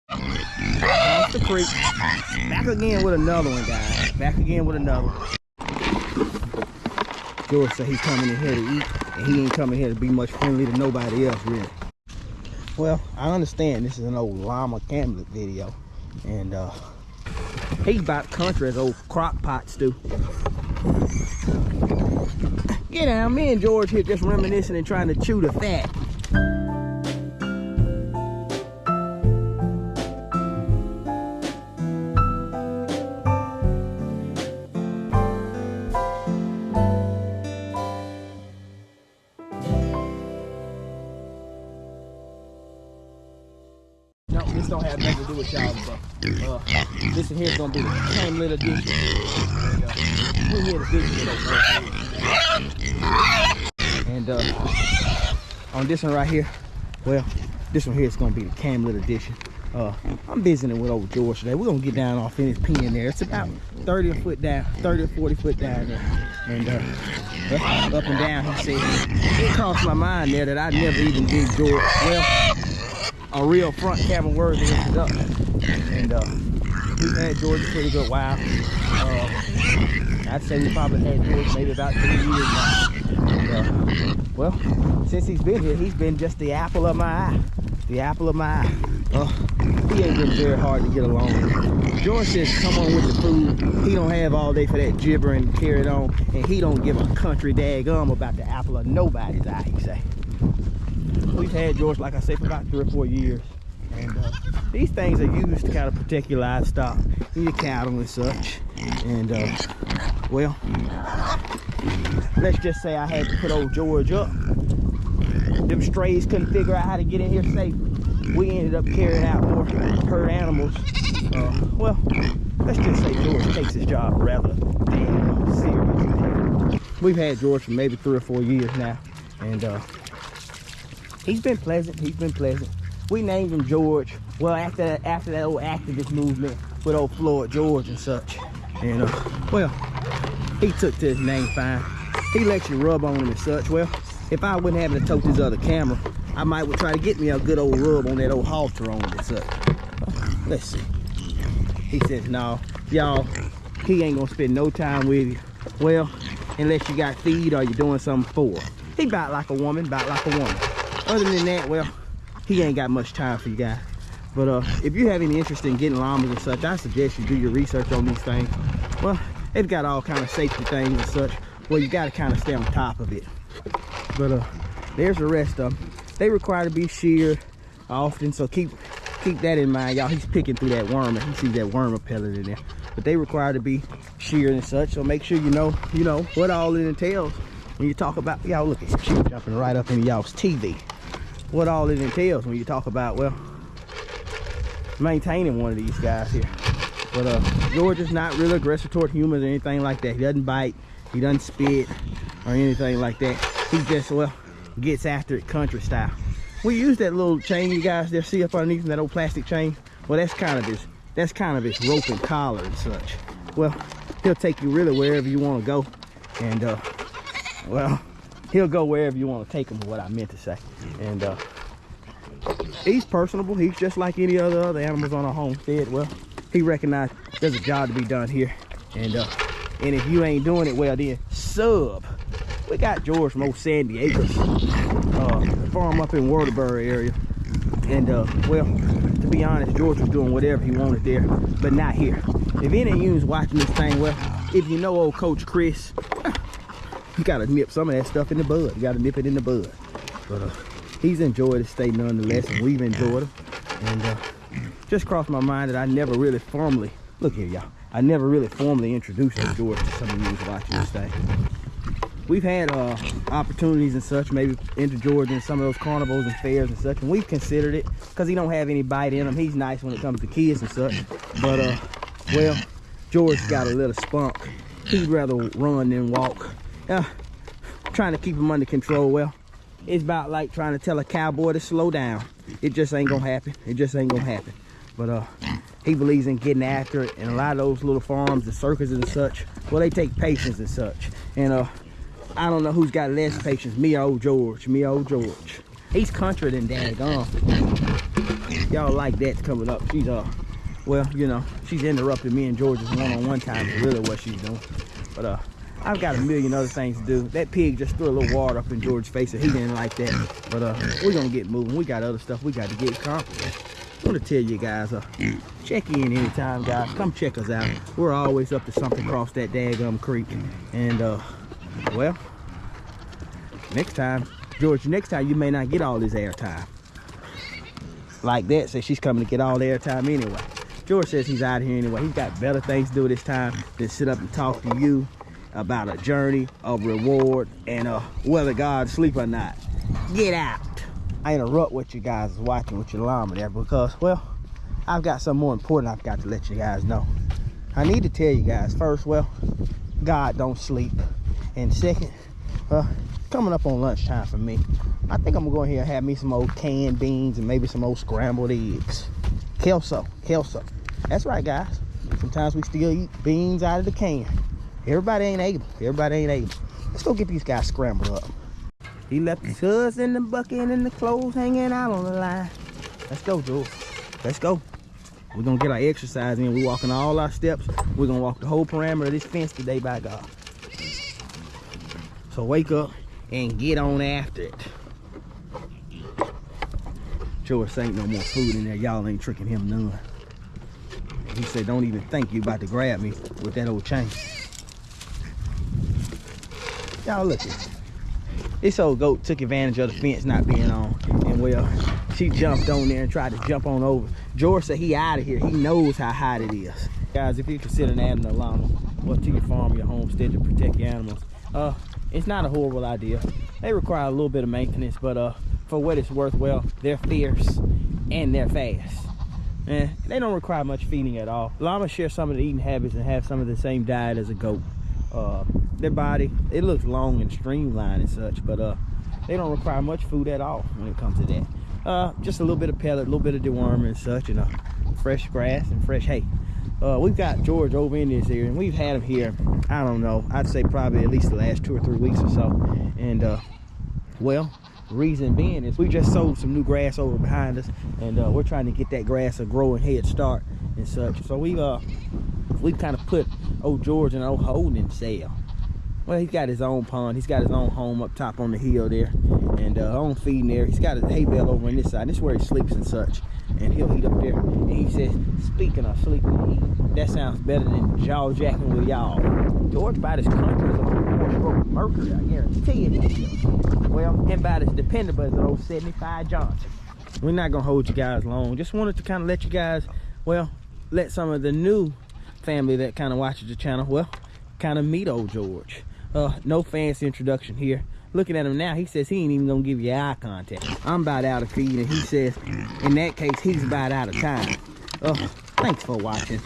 Across the creek. Back again with another one, guys. Back again with another one. George said he's coming in here to eat, and he ain't coming here to be much friendly to nobody else, really. Well, I understand this is an old Llama Camlet video, and he's about country as old crock pots do. Get down, me and George here just reminiscing and trying to chew the fat. No, this don't have nothing to do with y'all, but this here's gonna be the Camlet edition. We're here to visit it. And on this one right here, well, this one here is gonna be the Camlet edition. I'm visiting with old George today. We're gonna get down off in his pen there. It's about 30 foot down, 30 or 40 foot down there. And up and down, he said, it crossed my mind there that I never even did George. Well, a real front camera worthy introduction. And we've had George a pretty good while. I'd say we probably had George maybe about 3 years now. And, well, since he's been here, he's been just the apple of my eye. The apple of my eye. He ain't been very hard to get along with. George says come on with the food. He don't have all day for that gibbering and carry it on. And he don't give a country daggum about the apple of nobody's eye, he say. We've had George, like I say, for about 3 or 4 years. And these things are used to kind of protect your livestock and your cattle and such. And well, let's just say I had to put old George up. Them strays couldn't figure out how to get in here safe. We ended up carrying out more herd animals. Well, let's just say George takes his job rather damn serious. We've had George for maybe 3 or 4 years now. And he's been pleasant. He's been pleasant. We named him George. Well, after that old activist movement with old Floyd George and such. And well, he took to his name fine. He lets you rub on him and such. Well, if I wouldn't have to tote this other camera, I might would try to get me a good old rub on that old halter on it and such. Let's see. He says, no, y'all, he ain't gonna spend no time with you. Well, unless you got feed or you're doing something for her. He about like a woman, about like a woman. Other than that, well, he ain't got much time for you guys. But if you have any interest in getting llamas and such, I suggest you do your research on these things. Well, they've got all kind of safety things and such. Well, you got to kind of stay on top of it. But there's the rest of them. They require to be sheared often, so keep that in mind, y'all. He's picking through that worm, and he sees that worm pellet in there. But they require to be sheared and such, so make sure you know what all it entails when you talk about, y'all look at sheep jumping right up into y'all's TV. What all it entails when you talk about, well, maintaining one of these guys here. But George is not really aggressive toward humans or anything like that. He doesn't bite, he doesn't spit or anything like that. He just, well, gets after it country style. We use that little chain you guys there see up underneath that old plastic chain. Well, that's kind of his rope and collar and such. Well, he'll take you really wherever you want to go. And well, he'll go wherever you want to take him, is what I meant to say. And he's personable. He's just like any other animals on a homestead. Well, he recognized there's a job to be done here. And if you ain't doing it, well then, sub. We got George from old Sandy Acres, farm up in Waterbury area. And well, to be honest, George was doing whatever he wanted there, but not here. If any of you's watching this thing, well, if you know old Coach Chris, you gotta nip some of that stuff in the bud. You gotta nip it in the bud. But he's enjoyed his stay nonetheless, and we've enjoyed him. And just crossed my mind that I never really formally, look here y'all, I never really formally introduced George to some of you watching this thing. We've had opportunities and such, maybe into George in some of those carnivals and fairs and such, and we've considered it because he don't have any bite in him. He's nice when it comes to kids and such. But well, George's got a little spunk. He'd rather run than walk. Trying to keep him under control. Well, it's about like trying to tell a cowboy to slow down. It just ain't gonna happen. It just ain't gonna happen. But he believes in getting after it, and a lot of those little farms, the circuses and such, well, they take patience and such. And I don't know who's got less patience, me or old George. Me or old George. He's country than daggone. y'all like that's coming up. She's well, you know, she's interrupted me and George's one-on-one time is really what she's doing. But I've got a million other things to do. That pig just threw a little water up in George's face, so he didn't like that. But we're gonna get moving. We got other stuff we got to get accomplished. I want to tell you guys, check in anytime, guys. Come check us out. We're always up to something across that daggum creek. And well, next time, George, next time you may not get all this airtime. Like that, says she's coming to get all the airtime anyway. George says he's out here anyway. He's got better things to do this time than sit up and talk to you about a journey, a reward, and whether God's asleep or not. Get out. I interrupt what you guys is watching with your llama there because, well, I've got something more important I've got to let you guys know. I need to tell you guys first, well, God don't sleep. And second, coming up on lunchtime for me. I think I'm gonna go in here and have me some old canned beans and maybe some old scrambled eggs. Kelso. That's right, guys. Sometimes we still eat beans out of the can. Everybody ain't able. Let's go get these guys scrambled up. He left his hoods in the bucket and the clothes hanging out on the line. Let's go, George. Let's go. We're gonna get our exercise in. We're walking all our steps. We're gonna walk the whole parameter of this fence today, by God. So wake up and get on after it. George ain't no more food in there. Y'all ain't tricking him none. He said, don't even think you about to grab me with that old chain. Y'all look at it. This old goat took advantage of the fence not being on. And well, she jumped on there and tried to jump on over. George said he out of here. He knows how hot it is. Guys, if you're considering adding a llama to your farm, your homestead to protect your animals, it's not a horrible idea. They require a little bit of maintenance, but for what it's worth, well, they're fierce and they're fast. And they don't require much feeding at all. Llamas share some of the eating habits and have some of the same diet as a goat. Their body, it looks long and streamlined and such, but they don't require much food at all when it comes to that. Just a little bit of pellet, a little bit of dewormer and such, and fresh grass and fresh hay. We've got George over in this area, and we've had him here, I don't know, I'd say probably at least the last 2 or 3 weeks or so. And well, reason being is we just sowed some new grass over behind us, and we're trying to get that grass a growing head start and such. So we've kind of put old George in an old holding cell. Well, he's got his own pond. He's got his own home up top on the hill there, and own feeding there. He's got his hay bale over on this side. This is where he sleeps and such, and he'll eat up there. And he says, speaking of sleeping and eating, that sounds better than jaw jacking with y'all. George about his country is a 4-stroke Mercury, I guarantee it. Well, and about as dependable as an old 75 Johnson. We're not gonna hold you guys long. Just wanted to kind of let you guys, well, let some of the new family that kind of watches the channel, well, kind of meet old George. No fancy introduction here. Looking at him now, he says he ain't even gonna give you eye contact. I'm about out of feed, and he says in that case he's about out of time. Thanks for watching.